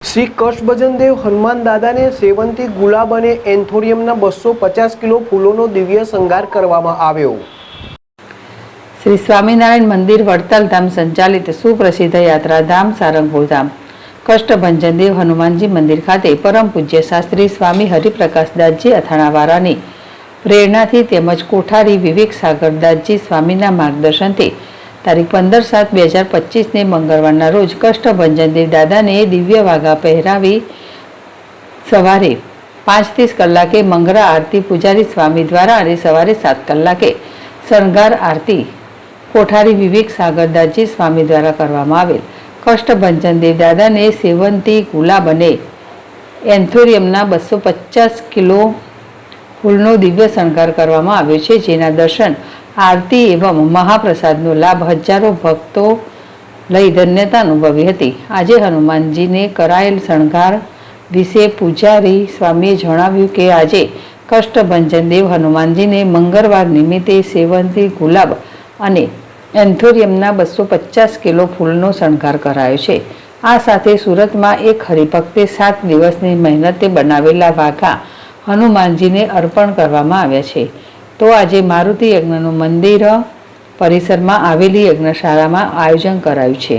શ્રી કષ્ટભંજન દેવ હનુમાન દાદાને સેવંતી ગુલાબ અને એન્થોરિયમના 250 કિલો ફૂલોનો દિવ્ય શણગાર કરવામાં આવ્યો। શ્રી સ્વામિનારાયણ મંદિર વડતાલ ધામ સંચાલિત સુપ્રસિદ્ધ યાત્રાધામ સારંગપુર ધામ કષ્ટભંજન દેવ હનુમાનજી મંદિર ખાતે પરમ પૂજ્ય શાસ્ત્રી સ્વામી હરિપ્રકાશદાસજી અથાણાવાળાની પ્રેરણાથી તેમજ કોઠારી વિવેક સાગરદાસજી સ્વામીના માર્ગદર્શનથી તારીખ 15/7/2025ને મંગળવારના રોજ કષ્ટભંજન દેવ દાદાને દિવ્ય વાઘા પહેરાવી સવારે 5:30 કલાકે મંગળા આરતી પૂજારી સ્વામી દ્વારા અને સવારે 7 કલાકે શણગાર આરતી કોઠારી વિવેક સાગરદાસજી સ્વામી દ્વારા કરવામાં આવેલ। કષ્ટભંજન દેવ દાદાને સેવંતી ગુલાબ અને એન્થોરિયમના 250 કિલો ફૂલનો દિવ્ય શણગાર કરવામાં આવ્યો છે, જેના દર્શન આરતી એવં મહાપ્રસાદનો લાભ હજારો ભક્તો લઈ ધન્યતા અનુભવી હતી। આજે હનુમાનજીને કરાયેલ શણગાર વિશે પૂજારી સ્વામીએ જણાવ્યું કે આજે કષ્ટભંજન દેવ હનુમાનજીને મંગળવાર નિમિત્તે સેવંતી ગુલાબ અને એન્થોરિયમના 250 કિલો ફૂલનો શણગાર કરાયો છે। આ સાથે સુરતમાં એક હરિભક્તે 7 દિવસની મહેનતે બનાવેલા વાઘા હનુમાનજીને અર્પણ કરવામાં આવ્યા છે। તો આજે મારુતિ યજ્ઞનું મંદિર પરિસરમાં આવેલી યજ્ઞશાળામાં આયોજન કરાયું છે।